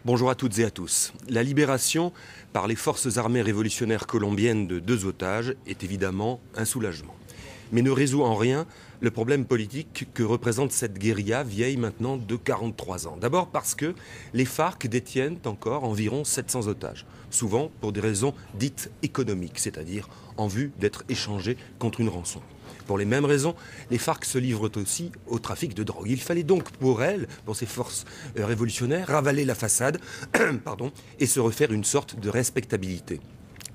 Bonjour à toutes et à tous. La libération par les forces armées révolutionnaires colombiennes de 2 otages est évidemment un soulagement, mais ne résout en rien le problème politique que représente cette guérilla vieille maintenant de 43 ans. D'abord parce que les FARC détiennent encore environ 700 otages, souvent pour des raisons dites économiques, c'est-à-dire en vue d'être échangés contre une rançon. Pour les mêmes raisons, les FARC se livrent aussi au trafic de drogue. Il fallait donc pour elles, pour ces forces révolutionnaires, ravaler la façade et se refaire une sorte de respectabilité.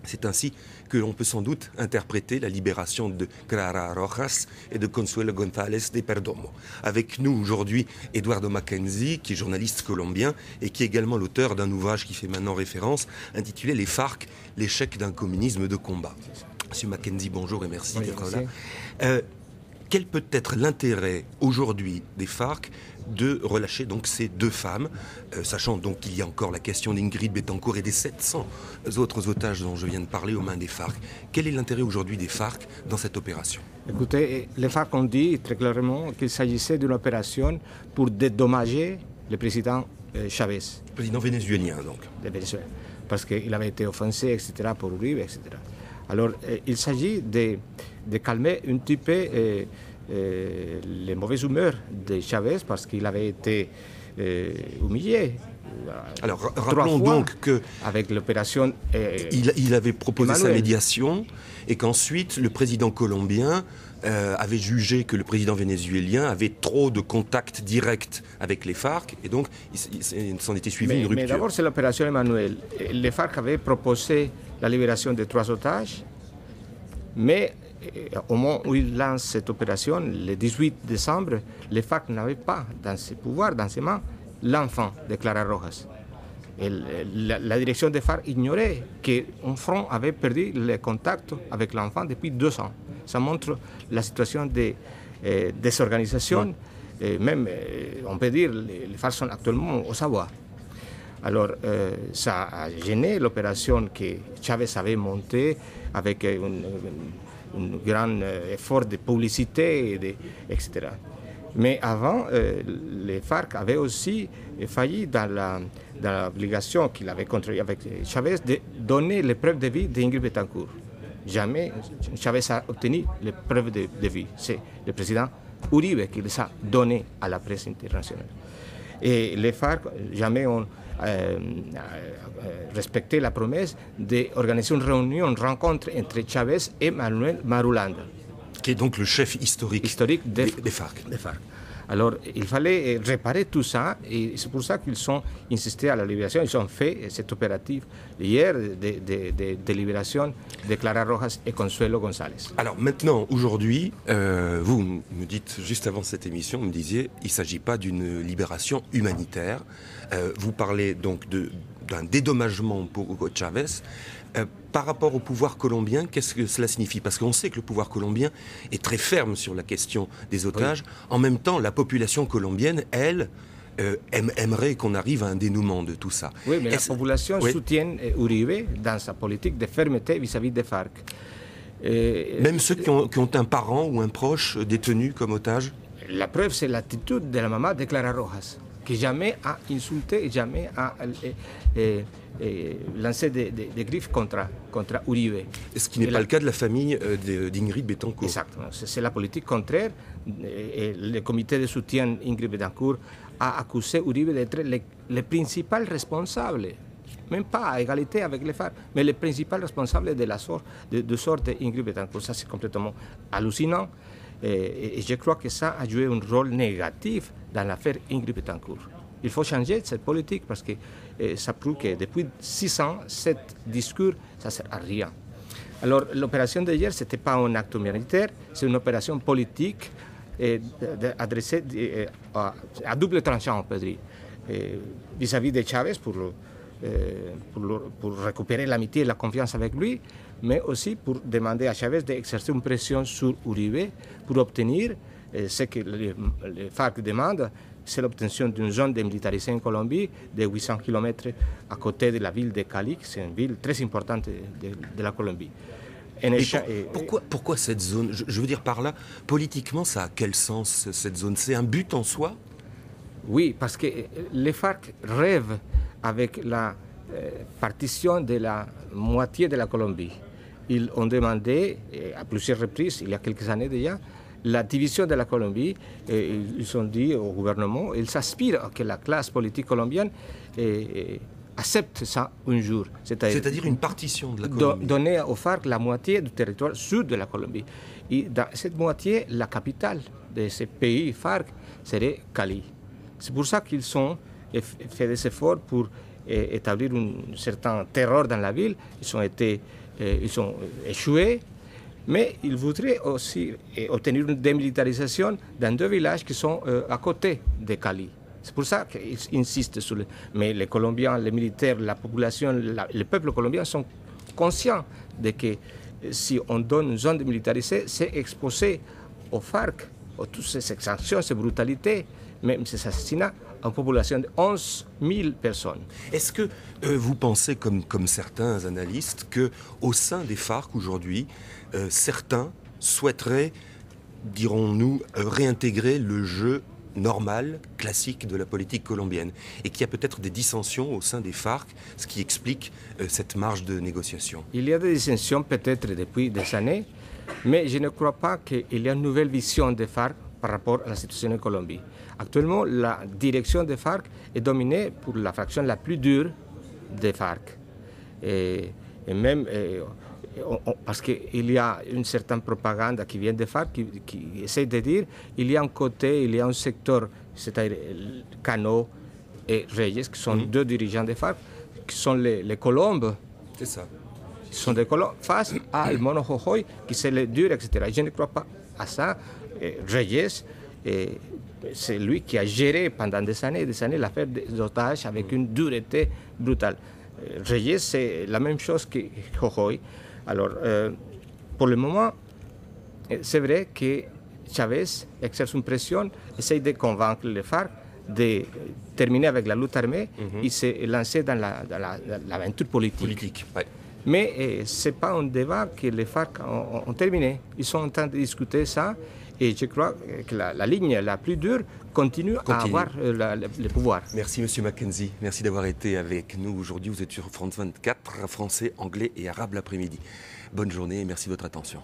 C'est ainsi que l'on peut sans doute interpréter la libération de Clara Rojas et de Consuelo González de Perdomo. Avec nous aujourd'hui, Eduardo Mackenzie, qui est journaliste colombien et qui est également l'auteur d'un ouvrage qui fait maintenant référence, intitulé « Les FARC, l'échec d'un communisme de combat ». Monsieur Mackenzie, bonjour et merci d'être là. Quel peut être l'intérêt aujourd'hui des FARC de relâcher donc ces 2 femmes, sachant donc qu'il y a encore la question d'Ingrid Betancourt et des 700 autres otages dont je viens de parler aux mains des FARC. Quel est l'intérêt aujourd'hui des FARC dans cette opération? Écoutez, les FARC ont dit très clairement qu'il s'agissait d'une opération pour dédommager le président Chavez. Président vénézuélien donc. De Venezuela, parce qu'il avait été offensé, etc., pour Uribe, etc. Alors, il s'agit de calmer un petit peu les mauvaises humeurs de Chavez parce qu'il avait été humilié. Alors, rappelons donc que avec l'opération, il avait proposé Emmanuel. sa médiation et qu'ensuite le président colombien avait jugé que le président vénézuélien avait trop de contacts directs avec les FARC et donc il s'en était suivi une rupture. Mais d'abord, c'est l'opération Emmanuel. Les FARC avaient proposé la libération de 3 otages, mais au moment où ils lancent cette opération, le 18 décembre, les FARC n'avaient pas dans ses pouvoirs, dans ses mains, l'enfant de Clara Rojas. Et la direction des FARC ignorait qu'un front avait perdu le contact avec l'enfant depuis 2 ans. Ça montre la situation de désorganisation. Même, on peut dire, les FARC sont actuellement au savoir. Alors, ça a gêné l'opération que Chavez avait montée avec un grand effort de publicité, etc. Mais avant, les FARC avaient aussi failli dans l'obligation qu'il avait contrariée avec Chavez de donner les preuves de vie d'Ingrid Betancourt. Jamais Chavez a obtenu les preuves de vie. C'est le président Uribe qui les a données à la presse internationale. Et les FARC jamais ont respecté la promesse d'organiser une réunion, une rencontre entre Chavez et Manuel Marulanda, qui est donc le chef historique des FARC. Alors, il fallait réparer tout ça, et c'est pour ça qu'ils ont insisté à la libération. Ils ont fait cette opérative hier de libération de Clara Rojas et Consuelo González. Alors maintenant, aujourd'hui, vous me dites, juste avant cette émission, vous me disiez, il ne s'agit pas d'une libération humanitaire. Vous parlez donc d'un dédommagement pour Hugo Chavez. Par rapport au pouvoir colombien, qu'est-ce que cela signifie? Parce qu'on sait que le pouvoir colombien est très ferme sur la question des otages. Oui. En même temps, la population colombienne, elle, aimerait qu'on arrive à un dénouement de tout ça. Oui, mais la population soutient Uribe dans sa politique de fermeté vis-à-vis des FARC. Même ceux qui ont un parent ou un proche détenu comme otage? La preuve, c'est l'attitude de la maman de Clara Rojas, qui jamais a insulté, jamais a lancé des griffes contre Uribe. Ce qui n'est pas le cas de la famille d'Ingrid Betancourt. Exactement. C'est la politique contraire. Et le comité de soutien d'Ingrid Betancourt a accusé Uribe d'être le principal responsable, même pas à égalité avec les FARC, mais le principal responsable de la sort d'Ingrid Betancourt. Ça, c'est complètement hallucinant. Et je crois que ça a joué un rôle négatif dans l'affaire Ingrid Betancourt. Il faut changer cette politique parce que ça prouve que depuis 6 ans, ce discours, ça ne sert à rien. Alors, l'opération d'hier, ce n'était pas un acte humanitaire, c'est une opération politique adressée à double tranchant, on peut dire, vis-à-vis de Chavez pour récupérer l'amitié et la confiance avec lui, mais aussi pour demander à Chavez d'exercer une pression sur Uribe pour obtenir ce que les FARC demandent, c'est l'obtention d'une zone démilitarisée en Colombie de 800 km à côté de la ville de Cali, c'est une ville très importante de la Colombie. Pourquoi cette zone? Je veux dire par là, politiquement, ça a quel sens cette zone? C'est un but en soi? Oui, parce que les FARC rêvent avec la partition de la moitié de la Colombie. Ils ont demandé à plusieurs reprises, il y a quelques années déjà, la division de la Colombie. Ils ont dit au gouvernement, ils aspirent à que la classe politique colombienne accepte ça un jour. C'est-à-dire une partition de la Colombie. Donner aux FARC la moitié du territoire sud de la Colombie. Et dans cette moitié, la capitale de ce pays FARC serait Cali. C'est pour ça qu'ils ont fait des efforts pour établir un certain terror dans la ville. Ils ont échoué, mais ils voudraient aussi obtenir une démilitarisation dans 2 villages qui sont à côté de Cali. C'est pour ça qu'ils insistent sur Mais les Colombiens, les militaires, la population, le peuple colombien sont conscients de que si on donne une zone démilitarisée, c'est exposé aux FARC, à toutes ces exactions, ces brutalités, même ces assassinats, à une population de 11 000 personnes. Est-ce que vous pensez, comme certains analystes, qu'au sein des FARC aujourd'hui, certains souhaiteraient, dirons-nous, réintégrer le jeu normal, classique de la politique colombienne, et qu'il y a peut-être des dissensions au sein des FARC, ce qui explique cette marge de négociation? Il y a des dissensions peut-être depuis des années, mais je ne crois pas qu'il y ait une nouvelle vision des FARC par rapport à la situation en Colombie. Actuellement, la direction des FARC est dominée pour la fraction la plus dure des FARC. Et même parce qu'il y a une certaine propagande qui vient des FARC qui essaie de dire qu'il y a un côté, il y a un secteur, c'est-à-dire Cano et Reyes, qui sont 2 dirigeants des FARC, qui sont les colombes. C'est ça. Ils sont des colombes face à le mono Jojoy, qui c'est le dur, etc. Je ne crois pas à ça. Reyes, c'est lui qui a géré pendant des années l'affaire des otages avec une dureté brutale. Reyes, c'est la même chose que Jojoy. Alors, pour le moment, c'est vrai que Chavez exerce une pression, essaye de convaincre les FARC de terminer avec la lutte armée et se lancer dans l'aventure politique. Ouais. Mais ce n'est pas un débat que les FARC ont terminé. Ils sont en train de discuter ça. Et je crois que la ligne la plus dure continue. À avoir le pouvoir. Merci M. Mackenzie, merci d'avoir été avec nous aujourd'hui. Vous êtes sur France 24, français, anglais et arabe l'après-midi. Bonne journée et merci de votre attention.